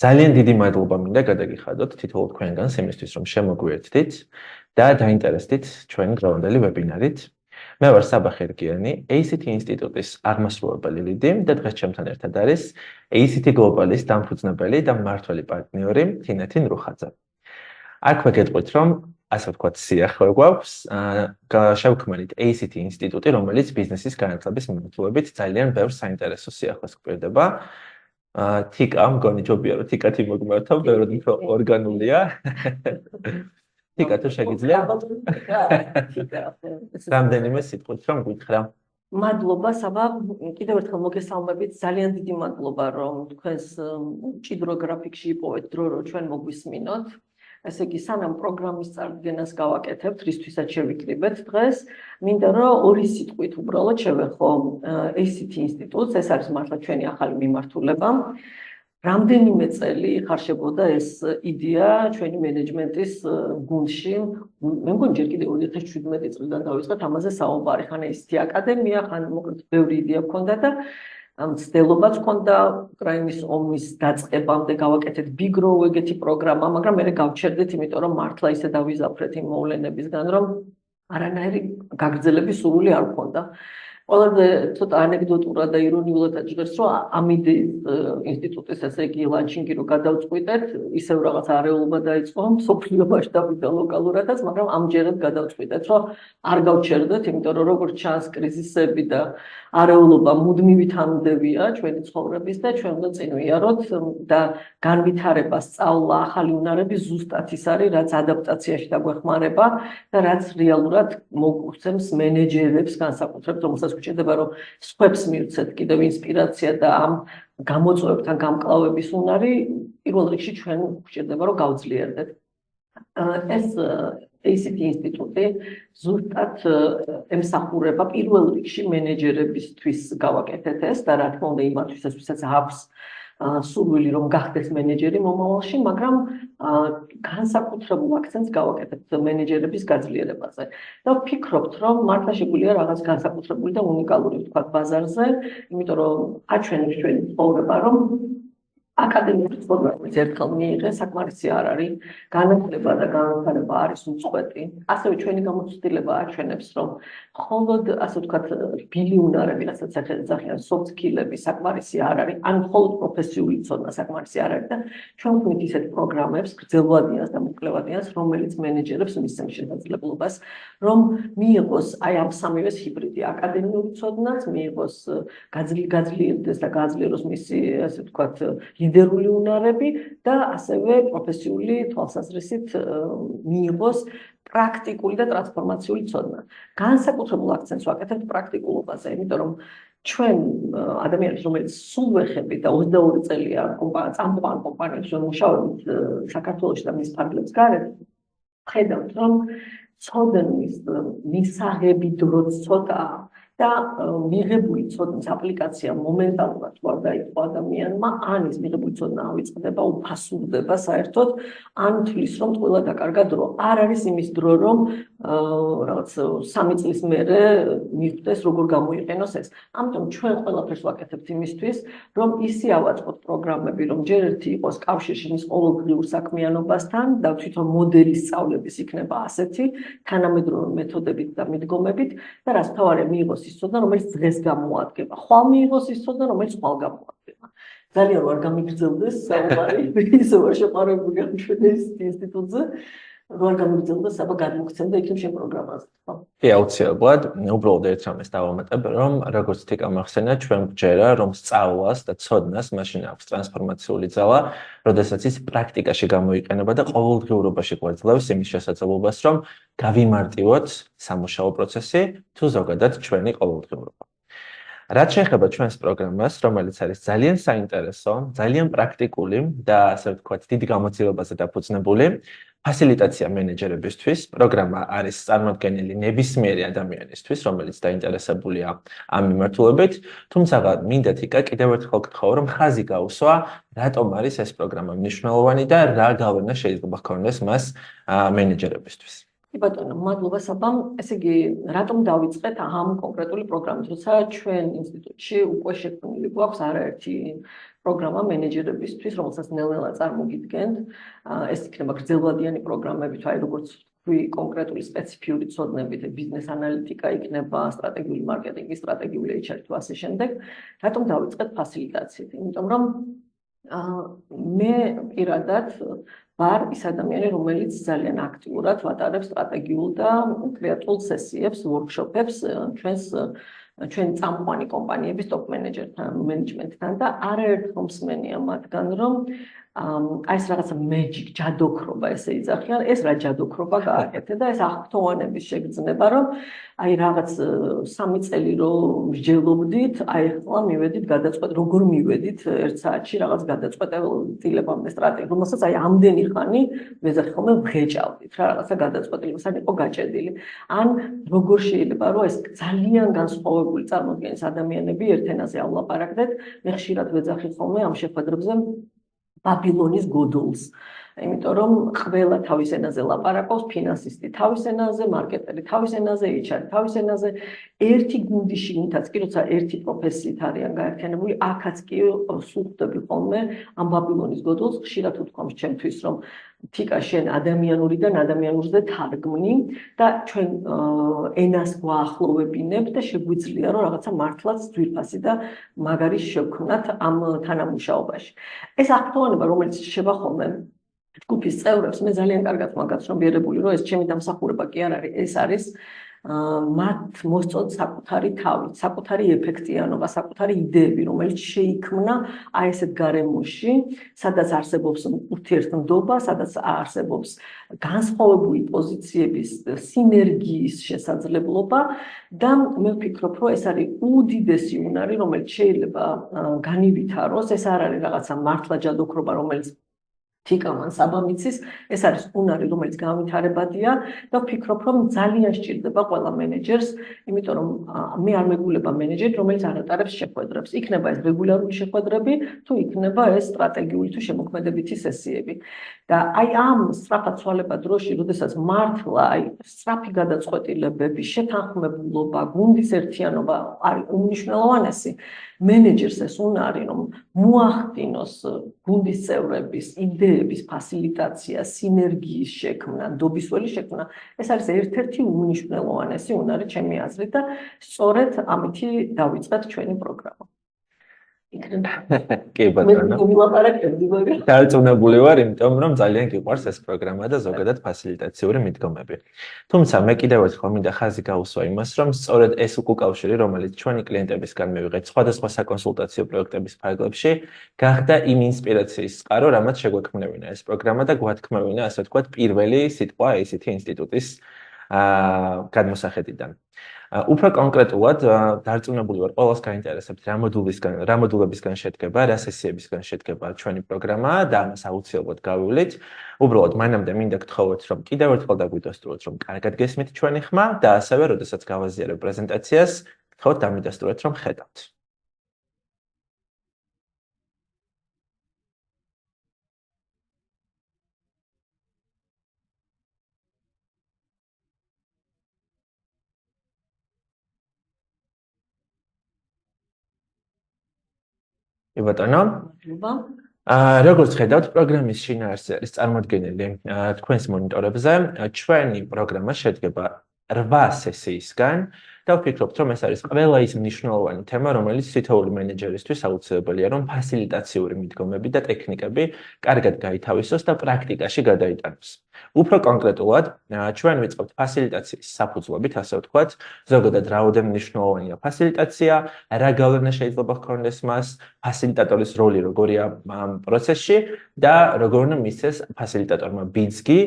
ძალიან დიდი მადლობა მინდა გადაგიხადოთ თითოეულ თქვენგანს იმისთვის, რომ შემოგვიერთდით და დაინტერესდით ჩვენი დღევანდელი ვებინარით. მე ვარ საბახი რგიანი, ACT ინსტიტუტის აღმასრულებელი ლიდი და დღეს ჩემთან ერთად არის ACT Global-ის დამფუძნებელი და მმართველი პარტნიორი თინეთი ნრუხაძე. აქვე გეტყვით, რომ ასე ვთქვათ, სიახლოვე გვაქვს შევქმნით ACT ინსტიტუტი, რომელიც ბიზნესის განათლების მიმართულებით ძალიან ბევრ საინტერესო სიახლეს გვპირდება. თიკა მგონი ჯობია რომ თიკათი მოგმართავ, ბევრად უფრო ორგანულია. თიკა თუ შეგიძლია? რამდენიმე სიტყვით რომ გითხრა. მადლობა საბა, კიდევ ერთხელ მოგესალმებით, ძალიან დიდი მადლობა რომ თქვენს მჭიდრო გრაფიკში იპოვეთ დრო რომ ჩვენ მოგვისმინოთ. ესე იგი, სანამ პროგრამის წარდგენას გავაკეთებთ, რისთვისაც შევიკრიბეთ დღეს, მინდა რომ ორი სიტყვით უბრალოდ შევეხო ACT ინსტიტუტს, ეს არის მართლა ჩვენი ახალი მიმართულება. რამდენიმე წელი ხარშებოდა ეს იდეა ჩვენი მენეჯმენტის გუნდში. მე მგონი ჯერ კიდევ 2017 წლიდან დავიწყეთ ამაზე საუბარი, ხან ACT აკადემია, ხან მოკლედ ბევრი იდეა ჰქონდა და მცდელობაც ჰქონდა უკრაინის ომის დაწყებამდე გავაკეთეთ Big Grow ეგეთი პროგრამა, მაგრამ მე გავჩერდით, იმიტომ რომ მართლა ისე დავიზაფრეთ იმ მოვლენებისგან, რომ არანაირი გაგრძელების სურვილი არ ჰქონდა. ყველაზე ცოტა ანეკდოტურად და ირონიულადაც ჟღერს, რომ ამიდი ინსტიტუტის ესე იგი ლანჩინგი რო გადავწყვიტეთ, ისევ რაღაც არეულობა დაიწყო მსოფლიო მასშტაბით და ლოკალურადაც, მაგრამ ამჯერად გადავწყვიტეთ, რომ არ გავჩერდეთ, იმიტომ რომ როგორც ჩანს კრიზისები და არეულობა მუდმივი თანმდებია ჩვენი ცხოვრების და ჩვენ უნდა წინ ვიაროთ და განვითარება, სწავლა, ახალი უნარები ზუსტად ის არის, რაც ადაპტაციაში დაგვეხმარება და რაც რეალურად მოგუხსენებს მენეჯერებს განსაკუთრებით, რომელსაც გვჭირდება რომ სხვებს მივცეთ კიდევ ინსპირაცია და ამ გამოწვევებთან გამკლავების უნარი პირველ რიგში ჩვენ გვჭირდება რომ გავძლიერდეთ. ეს ACT ინსტიტუტი ზუსტად ემსახურება პირველ რიგში მენეჯერებისთვის გავაკეთეთ ეს და რა თქმა უნდა იმათთვის, ვისაც აქვს სურვილი რომ გახდეს მენეჯერი მომავალში, მაგრამ განსაკუთრებულ აქცენტს გავაკეთებთ მენეჯერების გაძლიერებაზე. და ვფიქრობთ, რომ მართლა შეგვიძლია რაღაც განსაკუთრებული და უნიკალური ვთქვათ ბაზარზე, იმიტომ რომ აჩვენებს ჩვენი ცხოვრება, რომ აკადემიური პროგრამის ერთხელ მიიღე საკმარისი არ არის, განათლება და განვითარება არის უწყვეტი. ასევე ჩვენი გამოცდილება აჩვენებს, რომ მხოლოდ ასე ვთქვათ რბილი უნარები, რასაც ეძახიან soft skill-ები საკმარისი არ არის, ან მხოლოდ პროფესიული ცოდნა საკმარისი არ არის და ჩვენ ვქმნით ისეთ პროგრამებს, გრძელვადიანს და მოკლევადიანს, რომელიც მენეჯერებს მისცემს შესაძლებლობას, რომ მიიღოს აი ამ სამივეს ჰიბრიდი, აკადემიური ცოდნაც, მიიღოს გაძლიერდეს და გააძლიეროს მისი ასე ვთქვათ ლიდერული უნარები და ასევე პროფესიული თვალსაზრისით მიიღოს პრაქტიკული და ტრანსფორმაციული ცოდნა. განსაკუთრებულ აქცენტს ვაკეთებთ პრაქტიკულობაზე, იმიტომ რომ ჩვენ ადამიანებს, რომელიც სულ ვეხებით და 22 წელია წამყვან კომპანიაში მუშაობთ საქართველოში და მის ფარგლებს გარეთ, ხედავთ, რომ ცოდნის მისაღები დროც ცოტაა და მიღებული ცოდნის აპლიკაცია მომენტალურად ვარ დაიწყო ადამიანმა, ან ის მიღებული ცოდნა ავიწყდება, უფასურდება საერთოდ, ან თვლის, რომ ყველა დაკარგა დრო. არ არის იმის დრო, რომ რაღაც 3 წლის მერე მიხვდეს, როგორ გამოიყენოს ეს. ამიტომ ჩვენ ყველაფერს ვაკეთებთ იმისთვის, რომ ისე ავაწყოთ პროგრამები, რომ ჯერ ერთი იყოს კავშირში მის ყოველდღიურ საქმიანობასთან და თვითონ მოდელის სწავლების იქნება ასეთი, თანამედროვე მეთოდებით და მიდგომებით და რაც თავარია მიიღოს ის ცოდნა, რომელიც დღეს გამოადგება. ხვალ მიიღოს ის ცოდნა, რომელიც ხვალ გამოადგება. ძალიან ვარ გამიგრძელდეს საუბარი, ისე ვარ შეყარებული ამ ჩვენ ინსტიტუტზე. რომ გამიგრძელდეს, აბა გადმოგცემდა იქნებ შენ პროგრამაზე. კი, აუცილებლად, უბრალოდ ერთ რამეს დავამატებ, რომ როგორც თიკა მოახსენა, ჩვენ გვჯერა, რომ სწავლას და ცოდნას მაშინ აქვს ტრანსფორმაციული ძალა, როდესაც ის პრაქტიკაში გამოიყენება და ყოველდღიურობაში გვაძლევს იმის შესაძლებლობას, რომ გავიმარტივოთ სამუშაო პროცესი თუ ზოგადად ჩვენი ყოველდღიურობა. რაც შეეხება ჩვენს პროგრამას, რომელიც არის ძალიან საინტერესო, ძალიან პრაქტიკული და ასე ვთქვათ, დიდი გამოცდილებაზე დაფუძნებული, ფასილიტაცია მენეჯერებისთვის, პროგრამა არის წარმოდგენილი ნებისმიერი ადამიანისთვის, რომელიც დაინტერესებულია ამ მიმართულებით, თუმცა მინდა თიკა კიდევ ერთხელ გთხოვ, რომ ხაზი გაუსვა, რატომ არის ეს პროგრამა მნიშვნელოვანი და რა გავლენა შეიძლება ჰქონდეს მას მენეჯერებისთვის. ბატონო, მადლობა საბამ. ესე იგი, რატომ დავიწყეთ ამ კონკრეტული პროგრამით, როცა ჩვენ ინსტიტუტში უკვე შექმნილი გვაქვს არაერთი პროგრამა მენეჯერებისთვის, რომელსაც ნელ-ნელა წარმოგიდგენთ. ეს იქნება გრძელვადიანი პროგრამები, თუ აი როგორც კონკრეტული სპეციფიური ცოდნებით, ბიზნეს ანალიტიკა იქნება, სტრატეგიული მარკეტინგი, სტრატეგიული HR თუ ასე შემდეგ. რატომ დავიწყეთ ფასილიტაციით? იმიტომ რომ მე პირადად ვარ ის ადამიანი, რომელიც ძალიან აქტიურად ვატარებს სტრატეგიულ და კრეატიულ სესიებს, ვორქშოპებს ჩვენი წამყვანი კომპანიების ტოპ მენეჯმენტთან და არაერთხელ მსმენია მათგან, რომ აი ეს რაღაცა magic ჯადოქრობა ესე იძახიან, ეს რა ჯადოქრობა გააკეთე და ეს აღფრთოვანების შეგრძნება, რომ აი რაღაც 3 წელი რომ მსჯელობდით, აი ახლა მივედით გადაწყვეტ, როგორ მივედით 1 საათში რაღაც გადაწყვეტილებამდე სტრატეგია, რომელსაც აი ამდენი ხანი მეძახი ხოლმე ვღეჭავდით რა რაღაცა გადაწყვეტილებასთან იყო გაჭედილი. ან როგორ შეიძლება რომ ეს ძალიან განსხვავებული წარმოდგენის ადამიანები ერთ ენაზეავლაპარაკდეთ, მე ხშირად ვეძახი ხოლმე ამ შეხვედრებზე ბაბილონის გოდოლს. იმიტომ რომ ყველა თავის ენაზე ლაპარაკობს, ფინანსისტი თავის ენაზე, მარკეტერი თავის ენაზე, HR თავის ენაზე, ერთი გუნდიში ინთაც კი როცა ერთი პროფესიით არიან გაერთიანებული, აქაც კი სულ ხვდები ხოლმე ამ ბაბილონის გოდოლს, ხშირად უთქვამს ჩემთვის, რომ თიკა შენ ადამიანურიდან ადამიანურზე თარგმნი და ჩვენ ენას გვაახლოვებინებ და შეგვიძლია რომ რაღაცა მართლაც ძვირფასი და მაგარი შევქმნათ ამ თანამუშაობაში. ეს აღფრთოვანება, რომელიც შევა ხოლმე ჯგუფის წევრებს, მე ძალიან კარგად მაგაცნობიერებული, რომ ეს ჩემი დამსახურება კი არ არის, ეს არის მათ მოსწონთ საკუთარი თავი, საკუთარი ეფექტიანობა, საკუთარი იდეები, რომელიც შეიქმნა აი ესეთ გარემოში, სადაც არსებობს ურთიერთმდობა, სადაც არსებობს განსხვავებული პოზიციების სინერგიის შესაძლებლობა და მე ვფიქრობ, რომ ეს არის უდიდესი უნარი, რომელიც შეიძლება განივითაროს, ეს არ არის რაღაცა მართლა ჯადოქრობა, რომელიც თიკამან საბამიცის, ეს არის უნარი, რომელიც განვითარებადია და ვფიქრობ, რომ ძალიან სჭირდება ყველა მენეჯერს, იმიტომ რომ მე არ მეგულება მენეჯერი, რომელიც არ ატარებს შეხვედრებს. იქნება ეს რეგულარული შეხვედრები, თუ იქნება ეს სტრატეგიული თუ შემოქმედებითი სესიები. და აი ამ სწრაფად ცვალება დროში, როდესაც მართლა აი სწრაფი გადაწყვეტილებები, შეთანხმებულობა, გუნდის ერთიანობა არის უმნიშვნელოვანესი, მენეჯერს ეს უნარი, რომ მოახდინოს გუნდის წევრების იდეების ფასილიტაცია, სინერგიის შექმნა, დობისველი შექმნა, ეს არის ერთ-ერთი უმნიშვნელოვანესი უნარი ჩემი აზრით და სწორედ ამითი დავიწყეთ ჩვენი პროგრამა. კი ბატონო. მე ვილაპარაკებდი, მაგრამ დარწმუნებული ვარ, იმიტომ რომ ძალიან გიყვარს ეს პროგრამა და ზოგადად ფასილიტაციური მიდგომები. თუმცა მე კიდევ ერთხელ მინდა ხაზი გაუსვა იმას, რომ სწორედ ეს უკავშირი, რომელიც ჩვენი კლიენტებისგან მივიღეთ სხვადასხვა საკონსულტაციო პროექტების ფარგლებში, გახდა იმ ინსპირაციის წყარო, რამაც შეგვექმნევინა ეს პროგრამა და გვათქმევინა, ასე ვთქვათ, პირველი სიტყვა ICT ინსტიტუტის გადმოსახედიდან. უფრო კონკრეტულად დარწმუნებული ვარ, ყველას გაინტერესებთ რა მოდულებისგან შედგება, რა სესიებისგან შედგება ჩვენი პროგრამა და ამას აუცილებლად გავივლით. უბრალოდ მანამდე მინდა გთხოვოთ, რომ კიდევ ერთხელ დაგვიდასტუროთ, რომ კარგად გესმით ჩვენი ხმა და ასევე, როდესაც გავაზიარებ პრეზენტაციას, გთხოვთ დამიდასტუროთ, რომ ხედავთ. კი ბატონო. მადლობა. როგორც ხედავთ, პროგრამის შინაარსი არის წარმოდგენილი თქვენს მონიტორებზე. ჩვენი პროგრამა შედგება 8 სესიისგან და ვფიქრობთ, რომ ეს არის ყველა ის მნიშვნელოვანი თემა, რომელიც თითოეული მენეჯერისთვის აუცილებელია, რომ ფასილიტაციური მიდგომები და ტექნიკები კარგად გაითავისოს და პრაქტიკაში გადაიტანოს. უფრო კონკრეტულად, ჩვენ ვიწყებთ ფასილიტაციის საფუძვლებით, ასე ვთქვათ, ზოგადად რაოდენ მნიშვნელოვანია ფასილიტაცია, რა გავლენა შეიძლება ჰქონდეს მას, ფასილიტატორის როლი როგორია ამ პროცესში და როგორ უნდა მისცეს ფასილიტატორმა ბიძგი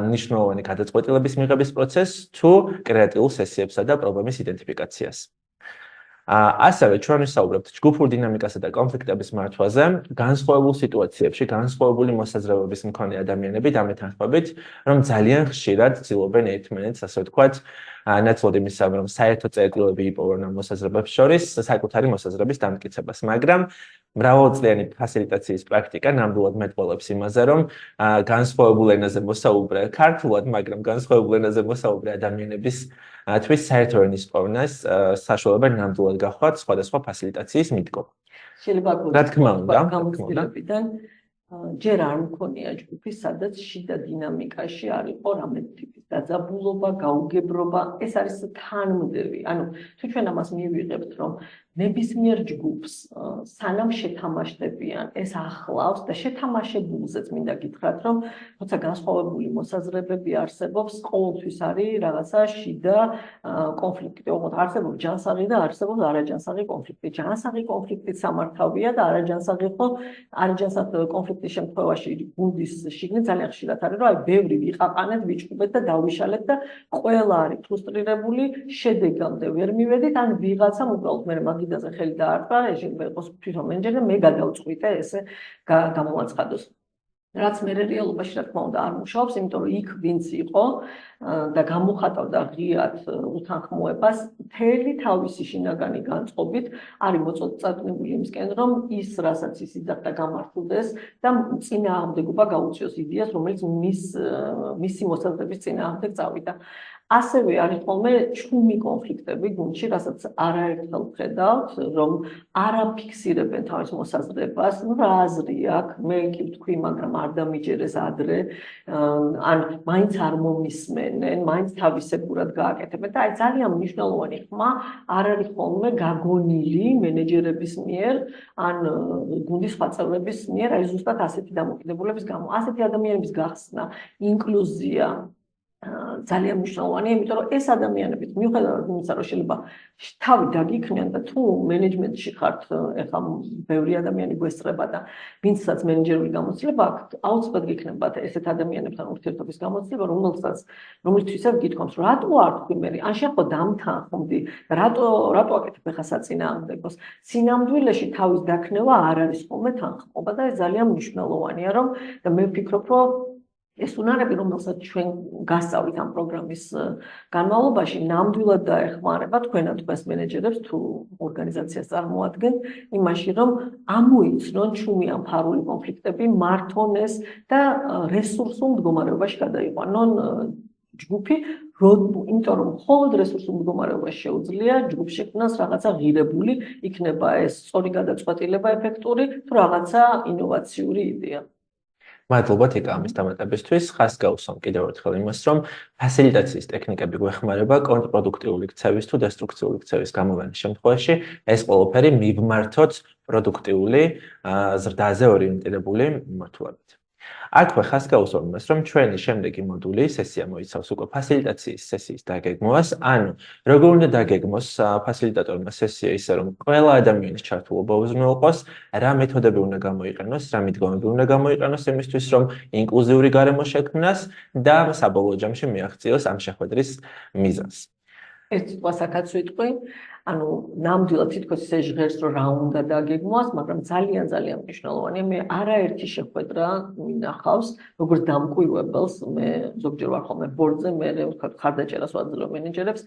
მნიშვნელოვანი გადაწყვეტილების მიღების პროცესს თუ კრეატიულ სესიებსა და პრობლემის იდენტიფიკაციას. ასევე ჩვენ ვისაუბრებთ ჯგუფურ დინამიკასა და კონფლიქტების მართვაზე, განსხვავებულ სიტუაციებში, განსხვავებული მოსაზრებების მქონე ადამიანები დამეთანხმებით, რომ ძალიან ხშირად ცდილობენ ერთმანეთს, ასე ვთქვათ, ნაცვლად იმისა, რომ საერთო წერტილები იპოვონ ამ მოსაზრებებს შორის საკუთარი მოსაზრების დამტკიცებას, მაგრამ მრავალწლიანი ფასილიტაციის პრაქტიკა ნამდვილად მეტყველებს იმაზე, რომ განსხვავებულ ენაზე მოსაუბრე ქართულად, მაგრამ განსხვავებულ ენაზე მოსაუბრე ადამიანების თვის საერთო ენის პოვნას საშუალება ნამდვილად გახვათ სხვადასხვა ფასილიტაციის მიდგომა. შეიძლება რა თქმა უნდა, გამოცდილებიდან ჯერ არ მქონია ჯგუფი, სადაც შიდა დინამიკაში არ იყო რამე ტიპის დაძაბულობა, გაუგებრობა, ეს არის თანმდევი. ანუ თუ ჩვენ ამას მივიღებთ, რომ ნებისმიერ ჯგუფს სანამ შეთამაშდებიან, ეს ახლავს და შეთამაშებულზეც მინდა გითხრათ, რომ როცა განსხვავებული მოსაზრებები არსებობს, ყოველთვის არის რაღაცა შიდა კონფლიქტი. ოღონდ არსებობს ჯანსაღი და არსებობს არაჯანსაღი კონფლიქტი. ჯანსაღი კონფლიქტით სამართავია და არაჯანსაღი კონფლიქტის შემთხვევაში გუნდის შიგნით ძალიან ხშირად არის, რომ აი ბევრი ვიყაყანეთ, ვიჭუბეთ და დავიშალეთ და ყველა არის ფრუსტრირებული, შედეგამდე ვერ მივედით, ან ვიღაცამ უბრალოდ მე მაგიდაზე ხელი დაარტყა, ეს შეიძლება იყოს თვითონ მენეჯერი და მე გადავწყვიტე ესე გამოაცხადოს. რაც მე რეალობაში რა თქმა უნდა არ მუშაობს, იმიტომ რომ იქ ვინც იყო და გამოხატავდა ღიად უთანხმოებას, მთელი თავისი შინაგანი განწყობით არის მოწოდწადებული იმისკენ, რომ ის რასაც ის იძახდა გამართულდეს და წინააღმდეგობა გაუწიოს იდეას, რომელიც მისი მოსაზრების წინააღმდეგ წავიდა. ასევე არის ხოლმე ჩუმი კონფლიქტები გუნდში, რასაც არაერთხელ ვხედავთ, რომ არაფიქსირებენ თავის მოსაზრებას, რა აზრი აქვს, მე კი ვთქვი, მაგრამ არ დამიჯერეს ადრე, ან მაინც არ მომისმენენ, მაინც თავისებურად გააკეთებენ და აი ძალიან მნიშვნელოვანი ხმა არ არის ხოლმე გაგონილი მენეჯერების მიერ, ან გუნდის სხვა წევრების მიერ, აი ზუსტად ასეთი დამოკიდებულების გამო. ასეთი ადამიანების გახსნა, ინკლუზია ძალიან მნიშვნელოვანია, იმიტომ რომ ეს ადამიანები მიუხედავად იმისა, რომ შეიძლება თავი დაგიქნიან და თუ მენეჯმენტში ხართ, ეხლა ბევრი ადამიანი გვესწრება და ვინცაც მენეჯერული გამოცდილება აქვს, აუცილებლად გიქნებათ ესეთ ადამიანებთან ურთიერთობის გამოცდილება, რომელთვისაც გითხოვთ, რატო არ თქვი მე, ან შეხო დამთანხმდი, რატო აკეთებ ეხლა საწინააღმდეგოს. სინამდვილეში თავის დაქნევა არ არის ხოლმე თანხმობა და ეს ძალიან მნიშვნელოვანია, რომ და მე ვფიქრობ, რომ ეს უნარები, რომელსაც ჩვენ გასწავლით ამ პროგრამის განმავლობაში, ნამდვილად დაეხმარება თქვენად თქვენს მენეჯერებს თუ ორგანიზაციას წარმოადგენთ, იმაში, რომ ამოიცნონ ჩუმი ან ფარული კონფლიქტები, მართონ ეს და რესურსულ მდგომარეობაში გადაიყვანონ ჯგუფი, იმიტომ რომ მხოლოდ რესურსულ მდგომარეობაში შეუძლია ჯგუფ შექმნას რაღაცა ღირებული, იქნება ეს სწორი გადაწყვეტილება ეფექტური, თუ რაღაცა ინოვაციური იდეა. მადლობა თიკა ამის დამატებისთვის. ხას გავუსვამ კიდევ ერთხელ იმას, რომ ფასილიტაციის ტექნიკები გვეხმარება კონტრპროდუქტიული ქცევის თუ დესტრუქციული ქცევის გამოვანის შემთხვევაში ეს ყველაფერი მივმართოთ პროდუქტიული ზრდაზე ორიენტირებული მიმართულებით. აქვე ხას გავუსვამ იმას, რომ ჩვენი შემდეგი მოდული სესია მოიცავს უკვე ფასილიტაციის სესიის დაგეგმვას, ანუ როგორ უნდა დაგეგმოს ფასილიტატორმა სესია ისე, რომ ყველა ადამიანის ჩართულობა უზრუნველყოს, რა მეთოდები უნდა გამოიყენოს, რა მიდგომები უნდა გამოიყენოს იმისთვის, რომ ინკლუზიური გარემო შექმნას და საბოლოო ჯამში მიაღწიოს ამ შეხვედრის მიზანს. ერთ სიტყვასაც ვიტყვი, ანუ ნამდვილად თითქოს ისე ჟღერს, რომ რა უნდა დაგეგმოს, მაგრამ ძალიან მნიშვნელოვანია, მე არაერთი შეხვედრა მინახავს, როგორც დამკვირვებელს, მე ზოგჯერ ვარ ხოლმე ბორდზე, მე ვთქვათ ხარდაჭერას ვაძლევ მენეჯერებს,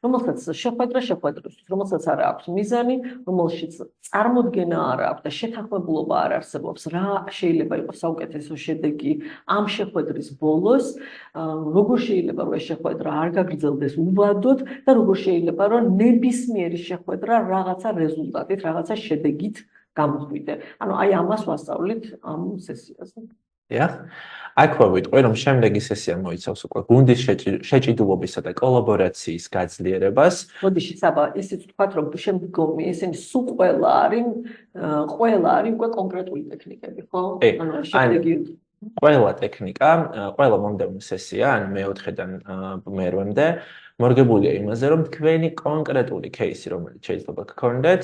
რომელსაც შეხვედრისთვის, რომელსაც არ აქვს მიზანი, რომელშიც წარმოდგენა არ აქვს და შეთანხმებულობა არ არსებობს, რა შეიძლება იყოს საუკეთესო შედეგი ამ შეხვედრის ბოლოს, როგორ შეიძლება რომ ეს შეხვედრა არ გაგრძელდეს უბადოდ და როგორ შეიძლება რომ ნებისმიერი შეხვედრა რაღაცა რეზულტატით, რაღაცა შედეგით გამოხვიდე. ანუ აი ამას ვასწავლით ამ სესიაზე. დიახ. აქვე ვიტყვი, რომ შემდეგი სესია მოიცავს უკვე გუნდის შეჭიდულობისა და კოლაბორაციის გაძლიერებას. მოდიში საბა, ისიც ვთქვათ, რომ შემდგომი ესენი სულ ყველა არის უკვე კონკრეტული ტექნიკები, ხო? ანუ შემდეგი ყველა ტექნიკა, ყველა მომდევნო სესია, ან მეოთხედან მერვემდე მორგებულია იმაზე, რომ თქვენი კონკრეტული кейსი, რომელიც შეიძლება გქონდეთ,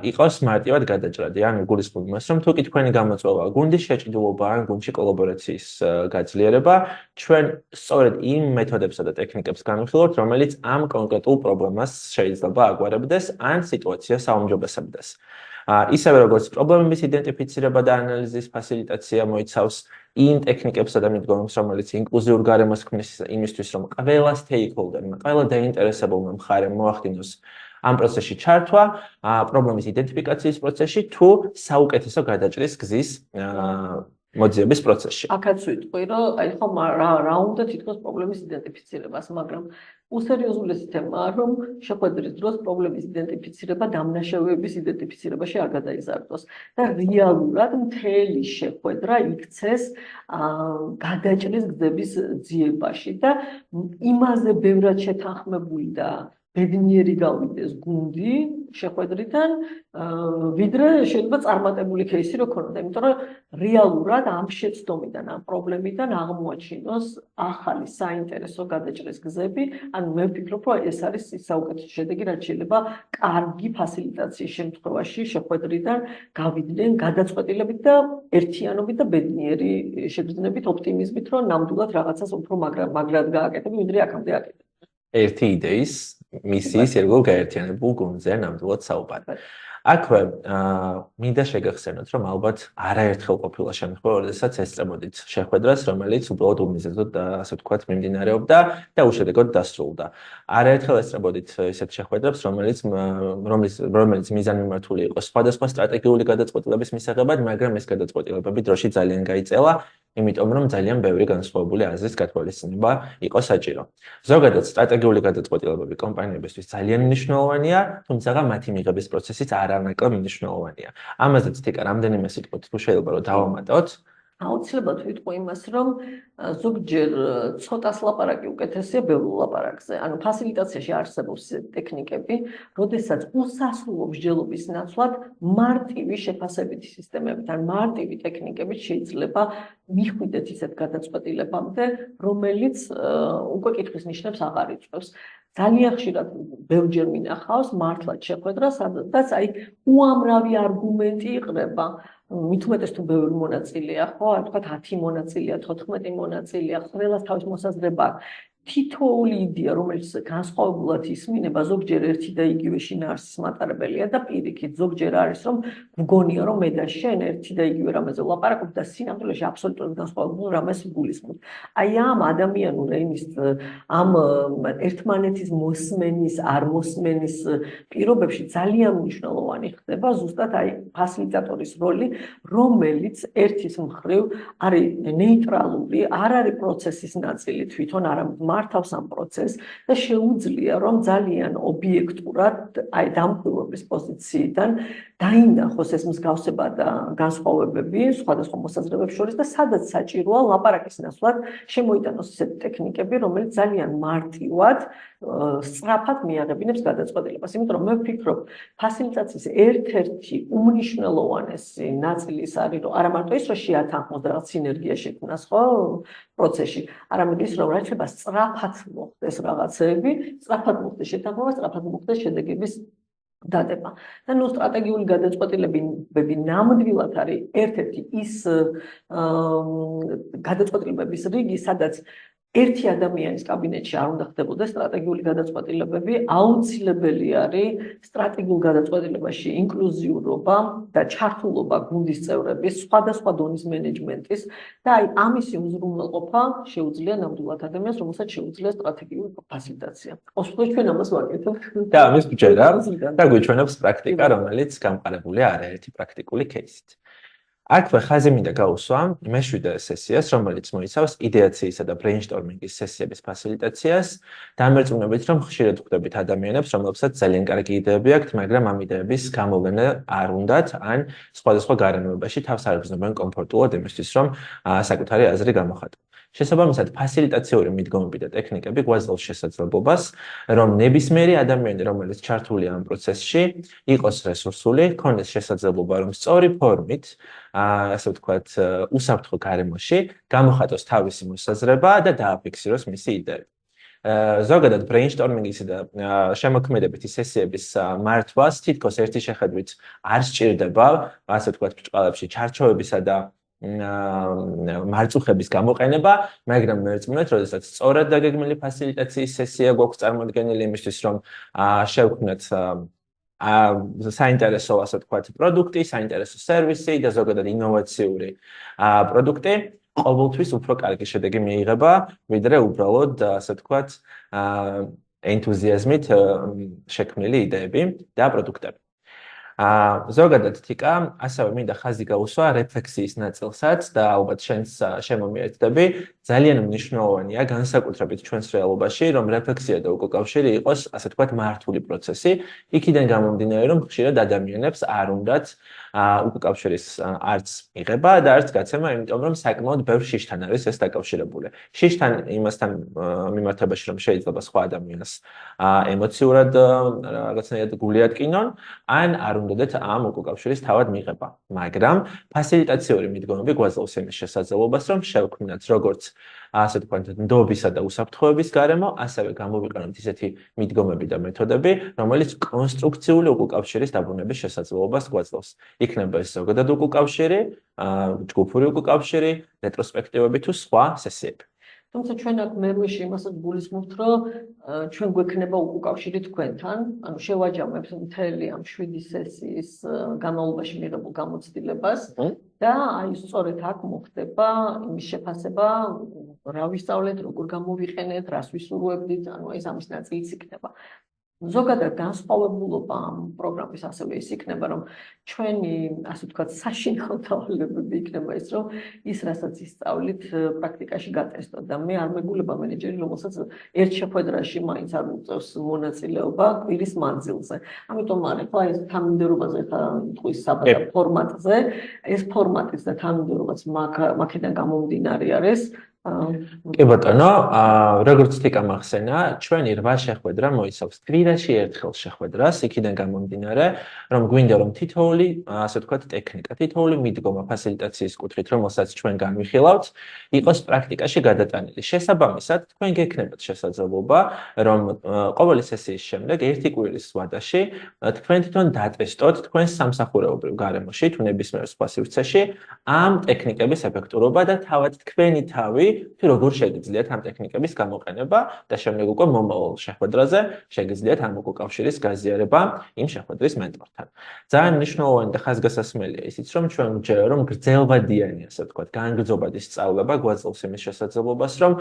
იყოს მარტივად გადაჭრადი. ანუ გულისხმობ იმას, რომ თუ კი თქვენი გამოწვევა გუნდის შეჭიდულობა ან გუნდში კოლაბორაციის გაძლიერება, ჩვენ სწორედ იმ მეთოდებსა და ტექნიკებს განვიხილავთ, რომელიც ამ კონკრეტულ პრობლემას შეიძლება აგვარებდეს ან სიტუაციას აუმჯობესებდეს. ისევე როგორც პრობლემების იდენტიფიცირება და ანალიზის ფასილიტაცია მოიცავს იმ ტექნიკებსა და მიდგომებს, რომელიც ინკლუზიურ გარემოს ქმნის იმისთვის, რომ ყველა stakeholder-მა, ყველა დაინტერესებულმა მხარემ მოახდინოს ამ პროცესში ჩართვა, პრობლემის იდენტიფიკაციის პროცესში თუ საუკეთესო გადაჭრის გზის მოძიების პროცესში. აქაც ვიტყვი, რომ აი ხომ რა უნდა თითქოს პრობლემის იდენტიფიცირებას, მაგრამ უსერიოზულესი თემაა, რომ შეხვედრის დროს პრობლემის იდენტიფიცირება დამნაშავეების იდენტიფიცირებაში არ გადაიზარდოს და რეალურად მთელი შეხვედრა იქცეს გადაჭრის გზების ძიებაში და იმაზე ბევრად შეთანხმებული და ბედნიერი გავიდეს გუნდი შეხვედრიდან, ვიდრე შეიძლება წარმატებული кейსი რო ქონოდა, იმიტომ რომ რეალურად ამ შეცდომიდან, ამ პრობლემიდან აღმოაჩინოს ახალი საინტერესო გადაჭრის გზები, ანუ მე ვფიქრობ, რომ ეს არის საუკეთესო შედეგი, რაც შეიძლება კარგი ფასილიტაციის შემთხვევაში შეხვედრიდან გავიდნენ გადაწყვეტილებით და ერთიანობით და ბედნიერი შეგრძნებით, ოპტიმიზმით, რომ ნამდვილად რაღაცას უფრო მაგრად გააკეთები, ვიდრე აქამდე აკეთებ. ერთი იდეის მისიის ერთგულ გაერთიანებულ გუნდზე ნამდვილად საუბარი. აქვე მინდა შეგახსენოთ, რომ ალბათ არაერთხელ ყოფილა შემთხვევა, როდესაც ესწრებოდით შეხვედრას, რომელიც უბრალოდ უმიზეზოდ ასე ვთქვათ, მიმდინარეობდა და უშედეგოდ დასრულდა. არაერთხელ ესწრებოდით ესეთ შეხვედრებს, რომელიც მიზანმიმართული იყო სხვადასხვა სტრატეგიული გადაწყვეტილების მისაღებად, მაგრამ ეს გადაწყვეტილებები დროში ძალიან გაიწელა, იმიტომ რომ ძალიან ბევრი განსხვავებული აზრის გათვალისწინება იყო საჭირო. ზოგადად სტრატეგიული გადაწყვეტილებები კომპანიებისთვის ძალიან მნიშვნელოვანია, თუმცა მათი მიღების პროცესიც არანაკლებ მნიშვნელოვანია. ამაზეც თიკა რამდენიმე სიტყვით თუ შეიძლება რომ დავამატოთ. აუცილებლად ვიტყვი იმას, რომ ზოგჯერ ცოტას ლაპარაკი უკეთესია ბევრ ლაპარაკზე. ანუ ფასილიტაციაში არსებობს ტექნიკები, როდესაც უსასრულო მსჯელობის ნაცვლად მარტივი შეფასებითი სისტემებით, ან მარტივი ტექნიკებით შეიძლება მიხვიდეთ ისეთ გადაწყვეტილებამდე, რომელიც უკვე კითხვის ნიშნებს აღარ იწვევს. ძალიან ხშირად ბევრჯერ მინახავს მართლაც შეხვედრა, სადაც აი უამრავი არგუმენტი იყრება. მით უმეტეს თუ ბევრი მონაწილეა, ხო, აი თქვათ 10 მონაწილეა, 14 მონაწილეა, ყველას თავის მოსაზრება აქვს. თითოეული იდეა, რომელიც განსხვავებულად ისმინება, ზოგჯერ ერთი და იგივე შინაარსის მატარებელია და პირიქით, ზოგჯერ არის, რომ მგონია, რომ მე და შენ ერთი და იგივე რამეზე ვლაპარაკობთ და სინამდვილეში აბსოლუტურად განსხვავებულ რამეს ვგულისხმობთ. აი ამ ადამიანურ ენის, ამ ერთმანეთის მოსმენის, არ მოსმენის პირობებში ძალიან მნიშვნელოვანი ხდება ზუსტად აი ფასილიტატორის როლი, რომელიც ერთის მხრივ არის ნეიტრალური, არ არის პროცესის ნაწილი თვითონ, არამედ მართავს ამ პროცესს და შეუძლია რომ ძალიან ობიექტურად აი დამკვირვებლის პოზიციიდან დაინახოს ეს მსგავსება და განსხვავებები სხვადასხვა მოსაზრებებს შორის და სადაც საჭიროა ლაპარაკის ნაცვლად შემოიტანოს ისეთი ტექნიკები, რომელიც ძალიან მარტივად სწრაფად მიაღებინებს გადაწყვეტილებას. იმიტომ რომ მე ვფიქრობ, ფასილიტაციის ერთ-ერთი უმნიშვნელოვანესი ნაწილი ის არის, რომ არა მარტო ის, რომ შეათანხმოს რაღაც სინერგია შექმნას, ხო, პროცესში, არამედ ის, რომ რაც შეიძლება სწრაფად მოხდეს რაღაცები, სწრაფად მოხდეს შეთანხმება, სწრაფად მოხდეს შედეგების დადება. და ნუ სტრატეგიული გადაწყვეტილებები ნამდვილად არის ერთ-ერთი ის გადაწყვეტილებების რიგი, სადაც ერთი ადამიანის კაბინეტში არ უნდა ხდებოდეს სტრატეგიული გადაწყვეტილებები, აუცილებელი არის სტრატეგიულ გადაწყვეტილებაში ინკლუზიურობა და ჩართულობა გუნდის წევრების, სხვადასხვა დონის მენეჯმენტის და აი ამისი უზრუნველყოფა შეუძლია ნამდვილად ადამიანს, რომელსაც შეუძლია სტრატეგიული ფასილიტაცია. ოსმოს ჩვენ ამას ვაკეთებთ. და ამის ბჯერა და გვიჩვენებს პრაქტიკა, რომელიც გამყარებულია არაერთი პრაქტიკული кейსით. აქვე ხაზი მინდა გაუსვა მეშვიდე სესიას, რომელიც მოიცავს იდეაციისა და ბრეინსტორმინგის სესიების ფასილიტაციას, დამერწმუნებით, რომ ხშირად ვხვდებით ადამიანებს, რომლებსაც ძალიან კარგი იდეები აქვთ, მაგრამ ამ იდეების გამოვლენა არ უნდათ, ან სხვადასხვა გარემოებაში თავს არ გრძნობენ კომფორტულად იმისთვის, რომ საკუთარი აზრი გამოხატონ. შესაბამისად, ფასილიტაციური მიდგომები და ტექნიკები გვაძლევს შესაძლებლობას, რომ ნებისმიერი ადამიანი, რომელიც ჩართულია ამ პროცესში, იყოს რესურსული, ჰქონდეს შესაძლებლობა, რომ სწორი ფორმით, ასე ვთქვათ, უსაფრთხო გარემოში გამოხატოს თავისი მოსაზრება და დააფიქსიროს მისი იდეები. ზოგადად ბრეინსტორმინგის და შემოქმედებითი სესიების მართვას თითქოს ერთი შეხედვით არ სჭირდება, ასე ვთქვათ, ბრჭყალებში ჩარჩოებისა და მარწუხების გამოყენება, მაგრამ მე ვწმუნდით, როდესაც სწორად დაგეგმილი ფასილიტაციის სესია გვაქვს წარმოდგენილი იმისთვის, რომ შევქმნათ საინტერესო, ასე ვთქვათ, პროდუქტი, საინტერესო სერვისი და ზოგადად ინოვაციური პროდუქტი, ყოველთვის უფრო კარგი შედეგი მიიღება, ვიდრე უბრალოდ, ასე ვთქვათ, ენთუზიაზმით შექმნილი იდეები და პროდუქტები. ზოგადად თიკა ასევე მინდა ხაზი გაუსვა რეფლექსიის ნაწილსაც და ალბათ შენს შემომიერთდები ძალიან მნიშვნელოვანია განსაკუთრებით ჩვენს რეალობაში რომ რეფლექსია და უკავშირი იყოს ასე ვთქვათ მართული პროცესი იქიდან გამომდინარე რომ ხშირად ადამიანებს არ უნდათ უკავშირის არც მიღება და არც გაცემა იმიტომ რომ საკმაოდ ბევრ შიშთან არის ეს დაკავშირებული შიშთან იმასთან მიმართებაში რომ შეიძლება სხვა ადამიანს ემოციურად რაღაცნაირად გული ატკინონ ან არ უნდათ ამ უკავშირის თავად მიღება მაგრამ ფასილიტაციური მიდგომები გვაძლევს იმის შესაძლებლობას რომ შევქმნათ როგორც ასე ვთქვათ ნდობისა და უსაფრთხოების გარემო ასევე გამოვიყენოთ ისეთი მიდგომები და მეთოდები რომელიც კონსტრუქციული უკავშირის დაბრუნების შესაძლებლობას გვაძლევს იქნება ეს ზოგადად უკავშირი ჯგუფური უკავშირი რეტროსპექტივები თუ სხვა სესიები თუმცა ჩვენ აქ მერვეში იმასაც გულისხმობთ, რომ ჩვენ გვექნება უკავშირი თქვენთან, ანუ შევაჯამებთ მთელი ამ 7 სესიის განმავლობაში მიღებულ გამოცდილებას და აი სწორედ აქ მოხდება იმის შეფასება, რა ვისწავლეთ, როგორ გამოვიყენეთ, რას ვისურვებდით, ანუ ეს ამის ნაწილიც იქნება. ზოგადად განსხვავებულობა ამ პროგრამის ასევე ის იქნება, რომ ჩვენი, ასე ვთქვათ, საშინაო თავლებები იქნება ის, რომ ის, რასაც ისწავლით, პრაქტიკაში გატესტოთ და მე არ მეგულება მენეჯერი, რომელსაც ერთ შეხვედრაში მაინც არ უწევს მონაწილეობა კვირის მანძილზე. ამიტომ არ ეხლა ეს თანმიმდევრობაზე ხა თქვის საბადა ფორმატზე, ეს ფორმატიც და თანმიმდევრობაც მაქედან გამომდინარე არის. კი ბატონო, როგორც თიკა მახსენა, ჩვენი 8 შეხვედრა მოიცავს კვირაში ერთხელ შეხვედრას, იქიდან გამომდინარე, რომ გვინდა რომ თითოეული, ასე ვთქვათ, ტექნიკა, თითოეული მიდგომა ფასილიტაციის კუთხით, რომელსაც ჩვენ განვიხილავთ, იყოს პრაქტიკაში გადატანილი. შესაბამისად, თქვენ გექნებათ შესაძლებლობა, რომ ყოველი სესიის შემდეგ ერთი კვირის ვადაში თქვენ თვითონ დატესტოთ თქვენს სამსახურეობრივ გარემოში, თუ ნებისმიერ სხვა სივრცეში ამ ტექნიკების ეფექტურობა და თავად თქვენი თავი თუ როგორ შეგიძლიათ ამ ტექნიკების გამოყენება და შემდეგ უკვე მომავალ შეხვედრაზე შეგიძლიათ ამ უკავშირის გაზიარება იმ შეხვედრის მენტორთან. ძალიან მნიშვნელოვანი და ხაზგასასმელია ისიც, რომ ჩვენ ვჯერა, რომ გრძელვადიანი, ასე ვთქვათ, განგრძობადი სწავლება გვაძლევს იმის შესაძლებლობას, რომ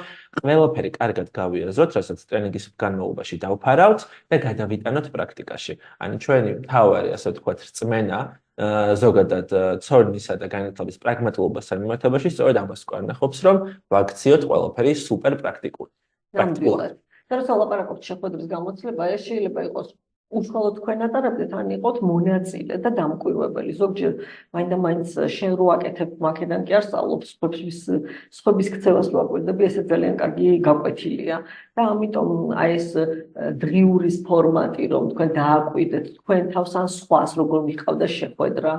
ყველაფერი კარგად გავიაზროთ, რასაც ტრენინგის განმავლობაში დავფარავთ და გადავიტანოთ პრაქტიკაში. ანუ ჩვენი მთავარი, ასე ვთქვათ, რწმენა ზოგადად ცოდნისა და განათლების პრაგმატულობასთან მიმართებაში სწორედ ამას გვანახობს, რომ ვაქციოთ ყველაფერი სუპერ პრაქტიკული. ნამდვილად. და როცა ლაპარაკობთ შეხვედრის გამოცდილება, ეს შეიძლება იყოს უშუალოდ თქვენ ატარებდეთ, ან იყოთ მონაწილე და დამკვირვებელი. ზოგჯერ მაინდა-მაინც შენ რო აკეთებ, მაქედან კი არ სწავლობ, სხვების ქცევას რო აკვირდები, ესე ძალიან კარგი გაკვეთილია. და ამიტომ აი ეს დღიურის ფორმატი, რომ თქვენ დააკვირდეთ თქვენ თავს ან სხვას, როგორ მიყავდა შეხვედრა,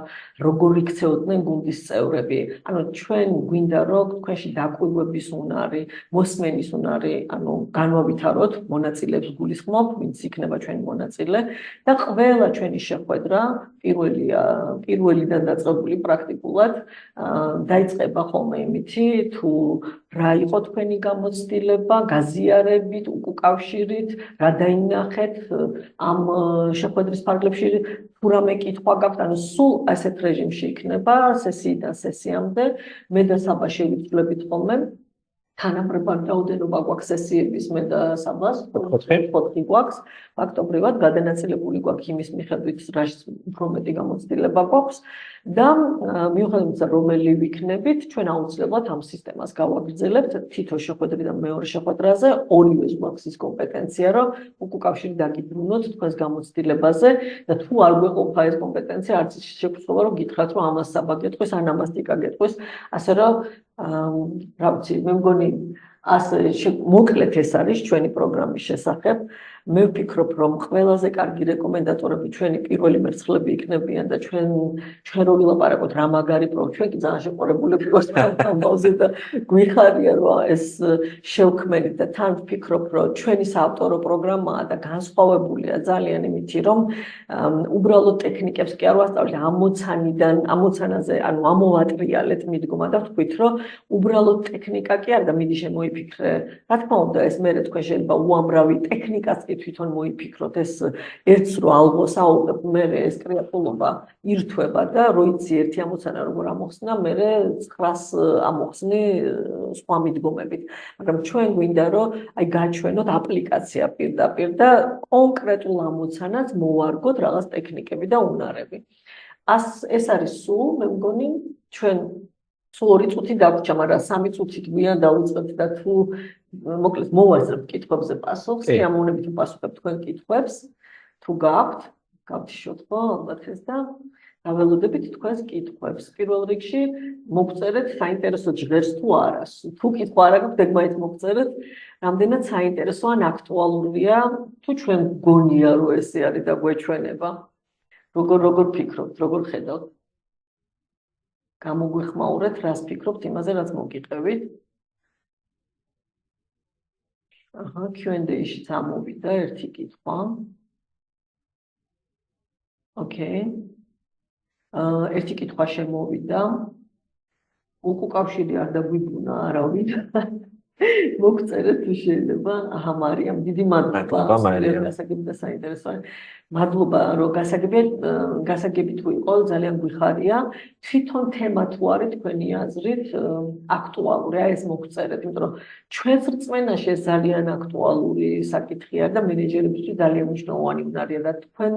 როგორ იქცეოდნენ გუნდის წევრები. ანუ ჩვენ გვინდა რომ თქვენში დაკვირვების უნარი, მოსმენის უნარი, ანუ განვავითაროთ, მონაწილეებს გულისხმობ, ვინც იქნება ჩვენი მონაწილე და ყველა ჩვენი შეხვედრა პირველიდან დაწყებული პრაქტიკულად დაიწყება ხოლმე იმითი, თუ რა იყო თქვენი გამოცდილება, გაზიარებით, უკავშირით, რა დაინახეთ ამ შეხვედრის ფარგლებში, თუ რამე კითხვა გაქვთ, ანუ სულ ასეთ რეჟიმში იქნება სესიიდან სესიამდე, მე და საბა შევიცვლებით ხოლმე თანაბრებად რაოდენობა გვაქვს სესიების მე და საბას 4 გვაქვს ფაქტობრივად გადანაწილებული გვაქვს იმის მიხედვით რაც უფრო მეტი გამოცდილება გვაქვს და მიუხედავად რომელი ვიქნებით ჩვენ აუცილებლად ამ სისტემას გავაგრძელებთ თითო შეხვედრიდან მეორე შეხვედრაზე ორივეს გვაქვს ის კომპეტენცია რომ უკავშირი დაგიბრუნოთ თქვენს გამოცდილებაზე და თუ არ გვეყოფა ეს კომპეტენცია არც შეგვიძლია რომ გითხრათ რომ ამას საბა გეტყვის ან ამას ტიკა გეტყვის ასე რომ რა ვიცი მე მგონი ასე მოკლედ ეს არის ჩვენი პროგრამის შესახებ მე ვფიქრობ რომ ყველაზე კარგი რეკომენდატორები ჩვენი პირველი მერცხლები იქნებიან და ჩვენ რო ვილაპარაკოთ რა მაგარი ჩვენ კი ძალიან შეყურებულები ვართ ამ ბავზე და გვიხარია რომ ეს შევქმნით და თან ვფიქრობ რომ ჩვენი საავტორო პროგრამაა და განსხვავებულია ძალიან იმითი რომ უბრალოდ ტექნიკებს კი არ ვასწავლეთ ამოცანაზე ანუ ამოვატრიალეთ მიდგომა და ვთქვით რომ უბრალოდ ტექნიკა კი არა და მიდი შემოიფიქრე მოფიქრე. Რა თქმა უნდა, ეს მე თქვენ შეიძლება უამრავი ტექნიკას კი თვითონ მოიფიქროთ, ეს ერთს რო ალბოს აუღებ, მე ეს კრეატულობა ირთვება და რო იცი ერთი ამოცანა როგორ ამოხსნა, მე 900 ამოხსნი სხვა მიდგომებით. მაგრამ ჩვენ გვინდა რომ აი გაჩვენოთ აპლიკაცია პირდაპირ და კონკრეტულ ამოცანას მოვარგოთ რაღაც ტექნიკები და უნარები. ეს არის სულ, მე მგონი, ჩვენ სულ 2 წუთი დაგვრჩა, მაგრამ 3 წუთით გვიან დავიწყებთ და თუ მოკლედ მოვაზრებთ კითხვებზე პასუხს, სიამოვნებით ვპასუხებ თქვენ კითხვებს, თუ გავთიშოთ ხო, ალბათ ეს და დაველოდებით თქვენს კითხვებს. პირველ რიგში მოგწერეთ საინტერესო ჟღერს თუ არა. თუ კითხვა არ აქვს, ეგ მოგწერეთ, რამდენად საინტერესო ან აქტუალურია, თუ ჩვენ გონია რომ ესე არის და გვეჩვენება. როგორ ფიქრობთ, როგორ ხედავთ? გამოგვიხმაურეთ, რას ფიქრობთ იმაზე, რაც მოგიყევით. Q&A-ში წამოვიდა ერთი კითხვა. ოკეი. ერთი კითხვა შემოვიდა. უკუკავშირი არ დაგვიბრუნა არავინ. მოგწერეთ თუ შეიძლება. მარიამ, დიდი მადლობა. გასაგები და საინტერესო. მადლობა, რომ გასაგები თუ იყო, ძალიან გვიხარია. თვითონ თემა თუ არის თქვენი აზრით აქტუალური, აი ეს მოგწერეთ, იმიტომ რომ ჩვენს რწმენაში ეს ძალიან აქტუალური საკითხია და მენეჯერებისთვის ძალიან მნიშვნელოვანი უნარია და თქვენ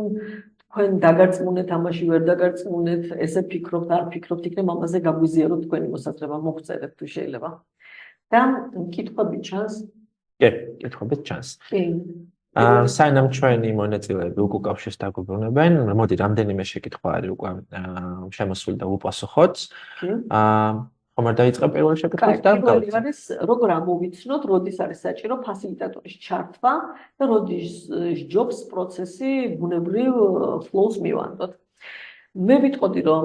დაგარწმუნეთ ამაში, ვერ დაგარწმუნეთ, ესე ფიქრობთ, არ ფიქრობთ, იქნებ ამაზე გაგვიზიაროთ თქვენი მოსაზრება, მოგწერეთ თუ შეიძლება. და კითხვები ჩანს? კი, კითხვები ჩანს. სანამ ჩვენი მონაწილეები უკუკავშირს დაგვიბრუნებენ, მოდი რამდენიმე შეკითხვა არის უკვე შემოსული და ვუპასუხოთ. ხომ არ დაიწყე პირველი შეკითხვით და პირველი არის როგორ ამოვიცნოთ, როდის არის საჭირო ფასილიტატორის ჩართვა და როდის ჯობს პროცესი ბუნებრივ ფლოუს მივანდოთ. მე ვიტყოდი რომ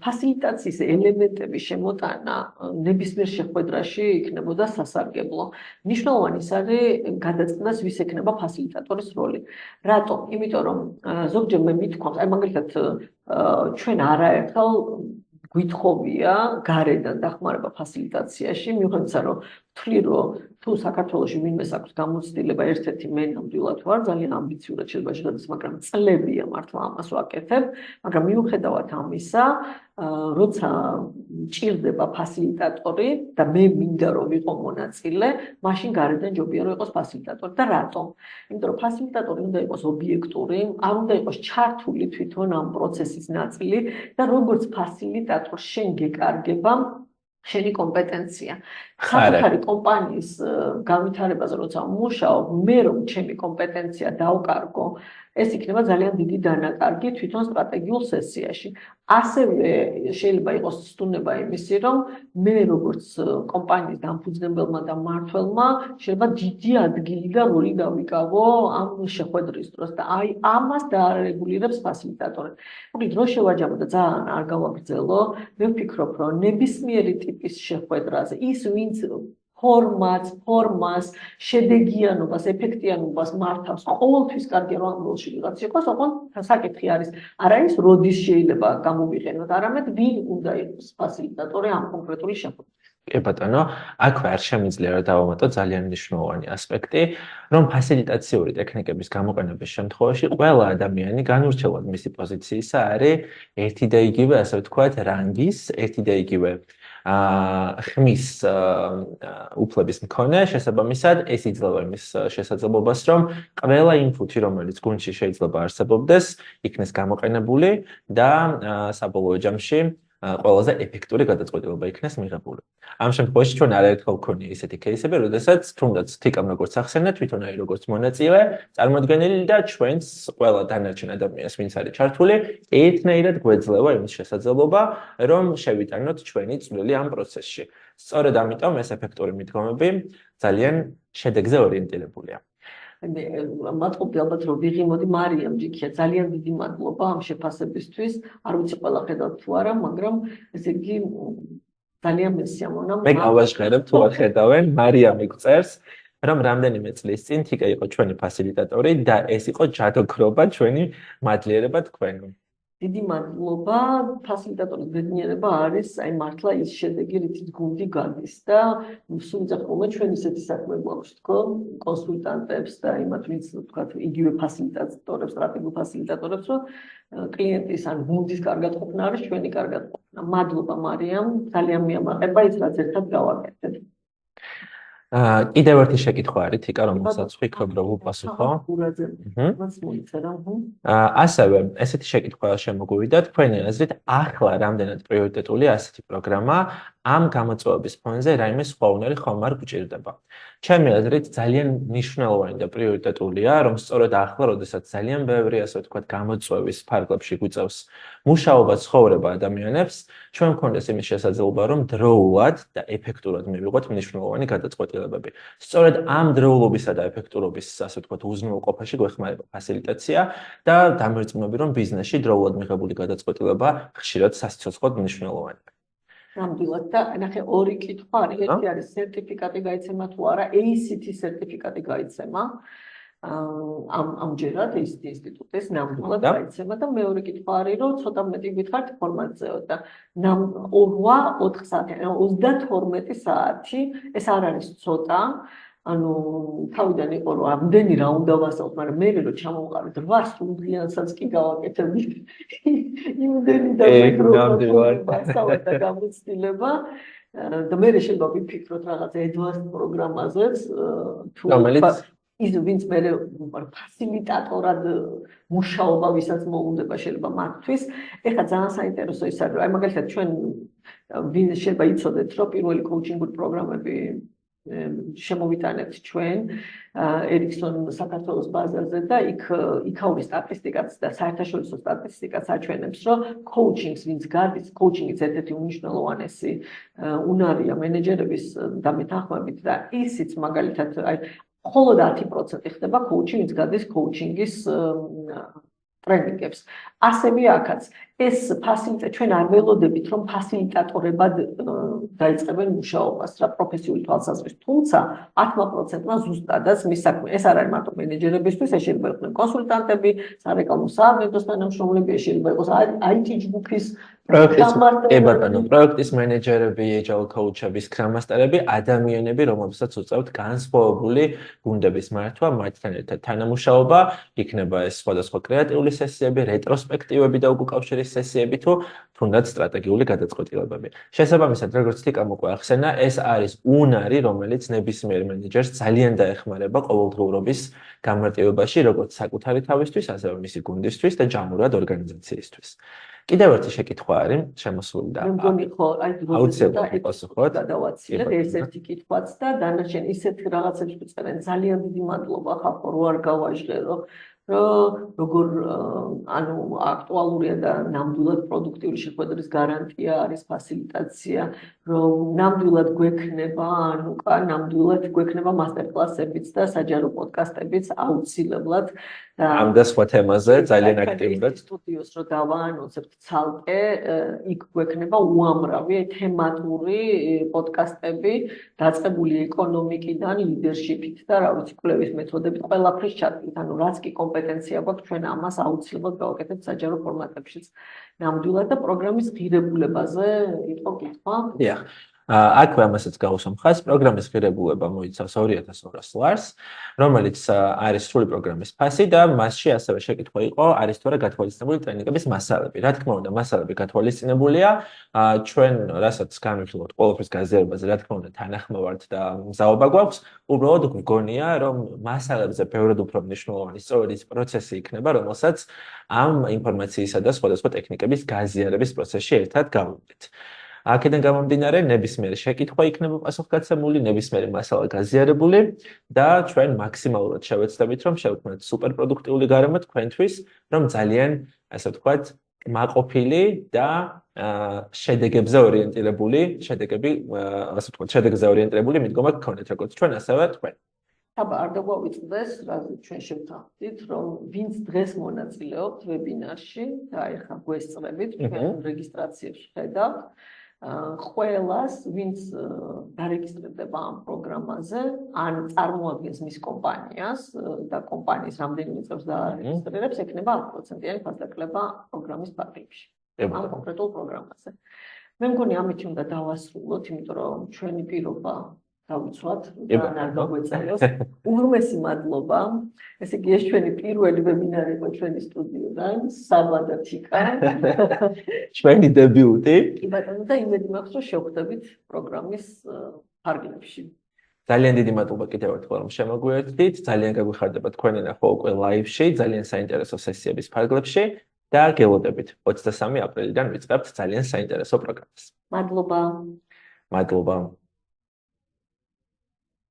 ფასილიტაციის ელემენტების შემოტანა ნებისმიერ შეხვედრაში იქნებოდა სასარგებლო. მნიშვნელოვანი არის გადაწყვეტას ვის ექნება ფასილიტატორის როლი. რატომ? იმიტომ რომ ზოგჯერ მე მithქვამს, აი მაგალითად ჩვენ არაერთხელ გვითხოვია გარედან დახმარება ფასილიტაციაში, მიუხედავად რომ ვთვლი რომ თუ საქართველოში ვინმეს აქვს გამოცდილება ერთ-ერთი მე ნამდვილად ვარ, ძალიან ამბიციურად შეიძლება შეგდეს, მაგრამ წლებია მართლა ამას ვაკეთებ, მაგრამ მიუხედავად ამისა, როცა ჭირდება ფასილიტატორი და მე მინდა რომ ვიყო მონაწილე, მაშინ გარედან ჯობია რომ იყოს ფასილიტატორი და რატომ? იმიტომ რომ ფასილიტატორი უნდა იყოს ობიექტური, არ უნდა იყოს ჩართული თვითონ ამ პროცესის ნაწილი და როგორც ფასილიტატორს შენ გეკარგება შენი კომპეტენცია. საკუთარი კომპანიის განვითარებაზე როცა მუშაობ, მე რომ ჩემი კომპეტენცია დავკარგო, ეს იქნება ძალიან დიდი დანაკარგი თვითონ სტრატეგიულ სესიაში. ასევე შეიძლება იყოს სტუნება იმისი, რომ მე როგორც კომპანიის დამფუძნებელმა და მმართველმა შეიძლება დიდი ადგილი და როლი გავიკავო ამ შეხვედრის დროს და აი ამას დაარეგულირებს ფასილიტატორი. მოკლედ რო შევაჯამო და ძალიან არ გავაგრძელო, მე ვფიქრობ, რომ ნებისმიერი ტიპის შეხვედრაზე ის ვინც ფორმას, შედეგიანობას, ეფექტიანობას მართავს, ყოველთვის კარგია რომ ამ როლში ვიღაც იყოს, ოღონდ საკითხი არის, არა ის როდის შეიძლება გამოვიყენოთ, არამედ ვინ უნდა იყოს ფასილიტატორი ამ კონკრეტული შეხვედრაზე. კი ბატონო, აქვე არ შემიძლია რომ დავამატო ძალიან მნიშვნელოვანი ასპექტი, რომ ფასილიტაციური ტექნიკების გამოყენების შემთხვევაში ყველა ადამიანი განურჩევლად მისი პოზიციისა არის ერთი და იგივე, ასე ვთქვათ, რანგის, ერთი და იგივე ხმის უფლების მქონე, შესაბამისად ეს იძლევა იმის შესაძლებლობას, რომ ყველა ინფუტი, რომელიც გუნდში შეიძლება არსებობდეს, იქნეს გამოყენებული და საბოლოო ჯამში ყველაზე ეფექტური გადაწყვეტილება იქნეს მიღებული. ამ შემთხვევაში ჩვენ არაერთხელ ვქონია ისეთი кейსები, როდესაც თუნდაც თიკამ როგორც ახსენა, თვითონაი როგორც მონაწილე, წარმოადგენელი და ჩვენს ყველა დანარჩენ ადამიანს, ვინც არის ჩართული, ერთნაირად გვეძლევა იმის შესაძლებლობა, რომ შევიტანოთ ჩვენი წვლილი ამ პროცესში. სწორედ ამიტომ ეს ეფექტური მიდგომები ძალიან შედეგზე ორიენტირებულია. მადლობა ალბათ რომ ვიღიმოდი მარიამ ჯიქია ძალიან დიდი მადლობა ამ შეფასებისთვის არ ვიცი ყველა ხედავთ თუ არა მაგრამ ესე იგი ძალიან მესიამონა მე გავაჟღერებ თუ არ ხედავენ მარიამ მიგწერს რომ რამდენიმე წლის წინ თიკა იყო ჩვენი ფასილიტატორი და ეს იყო ჯადოქრობა ჩვენი მადლიერება თქვენ დიდი მადლობა. ფასილიტატორის ბედნიერება არის აი მართლა ის შედეგი, რითიც გუნდი გადის და სულ ძახმობა ჩვენ ისეთი საქმე გვაქვს თქო, კონსულტანტებს და იმათ ვინც თქვა იგივე ფასილიტატორებს, სტრატეგიულ ფასილიტატორებს, რომ კლიენტის ან გუნდის კარგად ყოფნა არის ჩვენი კარგად ყოფნა. მადლობა მარიამ, ძალიან მიამაყება ის რაც ერთად გავაკეთეთ. კიდევ ერთი შეკითხვა არის თიკა, რომელსაც ვფიქრობ რომ უპასუხო. ასევე ესეთი შეკითხვა შემოგვივიდა თქვენი აზრით ახლა რამდენად პრიორიტეტულია ასეთი პროგრამა ამ გამოწვევების ფონზე რაიმე სხვა უნარი ხომ არ გჭირდება. ჩემი აზრით ძალიან მნიშვნელოვანი და პრიორიტეტულია რომ სწორედ ახლა როდესაც ძალიან ბევრი ასე ვთქვათ გამოწვევის ფარგლებში გვიწევს მუშაობა ცხოვრება ადამიანებს ჩვენ გვქონდეს იმის შესაძლებლობა რომ დროულად და ეფექტურად მივიღოთ მნიშვნელოვანი გადაწყვეტილებები. სწორედ ამ დროულობისა და ეფექტურობის ასე ვთქვათ უზრუნველყოფაში გვეხმარება ფასილიტაცია და დამერწმუნები რომ ბიზნესში დროულად მიღებული გადაწყვეტილება ხშირად სასიცოცხლოდ მნიშვნელოვანია. ნამდვილად და ნახე ორი კითხვა არის, ერთი არის სერტიფიკატი გაიცემა თუ არა, ACT სერტიფიკატი გაიცემა. ამჯერად ის ინსტიტუტის ნამდვილად გაიცემა და მეორე კითხვა არის რომ ცოტა მეტი გითხართ ფორმატზეო და 8 საათი 32 საათი ეს არ არის ცოტა ანუ თავიდან იყო რომ ამდენი რა უნდა ვასწავლოთ მაგრამ მე რომ ჩამოვყავით 8 სრულიანსაც კი გავაკეთებთ იმდენი და ვასწავლეთ და გამოცდილება და მე შეიძლება ვიფიქროთ რაღაც advanced პროგრამაზეც თუ ის ვინც მე ფასილიტატორად მუშაობა ვისაც მოუნდება შეიძლება მათთვის ეხლა ძალიან საინტერესო ის არის რომ აი მაგალითად ჩვენ ვინ შეიძლება იცოდეთ რომ პირველი კოუჩინგური პროგრამები შემოვიტანებთ ჩვენ Ericsson საქართველოს ბაზარზე და იქაური სტატისტიკაც და საერთაშორისო სტატისტიკაც აჩვენებს რომ კოუჩინგს ვინც გადის კოუჩინგის ერთ-ერთი უმნიშვნელოვანესი უნარია მენეჯერების და მეთანხმებით და ისიც მაგალითად აი მხოლოდ 10% ხდება კოუჩი, ვინც გადის კოუჩინგის ტრენინგებს. ასევე აქაც ეს ფასილიტა ჩვენ არ ველოდებით რომ ფასილიტატორებად დაიწყებენ მუშაობას რა პროფესიული თვალსაზრისით. თუმცა 10%-მა ზუსტადაც მის საქმე ეს არ არის მარტო მენეჯერებისთვის, ეს შეიძლება იყოს კონსულტანტები, სარეკლამო სააგენტოს თანამშრომლები, შეიძლება იყოს IT ჯგუფის პროექტის მენეჯერები, agile coach-ები, scrum master-ები, ადამიანები, რომლებსაც უწევთ განსხვავებული გუნდების მართვა, მათთან ერთად თანამუშაობა, იქნება ეს სხვადასხვა კრეატიული სესიები, რეტროსპექტივები და უკავშირის სესიები თუ თუნდაც სტრატეგიული გადაწყვეტილებები. შესაბამისად, როგორც თიკა მოახსენა, ეს არის უნარი, რომელიც ნებისმიერ მენეჯერს ძალიან დაეხმარება ყოველდღიურობის გამარტივებაში, როგორც საკუთარი თავისთვის, ასევე მისი გუნდისთვის და ჯამურად ორგანიზაციისთვის. კიდევ ერთი შეკითხვა არის შემოსული და მე მგონი ხო აი აუცილებლად ვიპასუხოთ. გადავაცილებ ერთ-ერთი კითხვაც და დანარჩენ ისეთ რაღაცებს ვიწერენ ძალიან დიდი მადლობა ხალხო რო არ გავაჟღერო როგორ ანუ აქტუალურია და ნამდვილად პროდუქტიული შეხვედრის გარანტია არის ფასილიტაცია რომ ნამდვილად გვექნება ანუ ნამდვილად გვექნება მასტერკლასებიც და საჯარო პოდკასტებიც აუცილებლად ამ და სხვა თემაზე ძალიან აქტიურად სტუდიოს რო დავაანონსებთ ცალკე იქ გვექნება უამრავი თემატური პოდკასტები დაწყებული ეკონომიკიდან ლიდერშიპით და რა ვიცი კვლევის მეთოდებით ყველაფრის ჩათვლით ანუ რაც კი კომპეტენცია გვაქვს ჩვენ ამას აუცილებლად გავაკეთებთ საჯარო ფორმატებშიც ნამდვილად და პროგრამის ღირებულებაზე იყო კითხვა დიახ აქვე ამასაც გავუსვამ ხაზს პროგრამის ღირებულება მოიცავს $2200 რომელიც არის სრული პროგრამის ფასი და მასში ასევე შეკითხვა იყო არის თუ არა გათვალისწინებული ტრენინგების მასალები რა თქმა უნდა მასალები გათვალისწინებულია ჩვენ რასაც განვიხილავთ ყოველთვის გაზიარებაზე რა თქმა უნდა თანახმოვართ და მზაობა გვაქვს უბრალოდ გვგონია რომ მასალებზე ბევრად უფრო მნიშვნელოვანი სწორედ ის პროცესი იქნება რომელსაც ამ ინფორმაციისა და სხვადასხვა ტექნიკების გაზიარების პროცესში ერთად გავუვიდეთ აქედან გამომდინარე ნებისმიერი შეკითხვა იქნება პასუხგაცემული, ნებისმიერი მასალა გაზიარებული და ჩვენ მაქსიმალურად შევეცდებით, რომ შევქმნათ სუპერპროდუქტიული გარემო თქვენთვის, რომ ძალიან, ასე ვთქვათ, მაყოფილი და შედეგებზე ორიენტირებული, ასე ვთქვათ, შედეგზე ორიენტირებული მიდგომა გქონდეთ, როგორც ჩვენ, ასევე თქვენ. აბა არ დაგვავიწყდეს, რაზეც ჩვენ შევთანხმდით, რომ ვინც დღეს მონაწილეობთ ვებინარში და ეხლა გვესწრებით, ჩვენ რეგისტრაციებს ვხედავთ. ყველას, ვინც დარეგისტრირდება ამ პროგრამაზე, ან წარმოადგენს მის კომპანიას და კომპანიის რამდენიმე წევს დაარეგისტრირებს, ექნება 100%-იანი ფასდაკლება პროგრამის ფარგლებში. ამ კონკრეტულ პროგრამაზე. მე მგონი ამით უნდა დავასრულოთ, იმიტომ რომ ჩვენი პირობა დავიცვათ და არ გაგვეწევს. უღრმესი მადლობა. ესე იგი, ეს ჩვენი პირველი ვებინარი იყო ჩვენი სტუდიოდან, საბა და თიკა. ჩვენი დებიუტი. კი ბატონო, და იმედი მაქვს, რომ შევხვდებით პროგრამის ფარგლებში. ძალიან დიდი მადლობა კიდევ ერთხელ რომ შემოგვიერთდით. ძალიან გაგვიხარდება თქვენი ნახვა უკვე ლაივში, ძალიან საინტერესო სესიების ფარგლებში და გელოდებით 23 აპრილიდან ვიწყებთ ძალიან საინტერესო პროგრამას. მადლობა. მადლობა.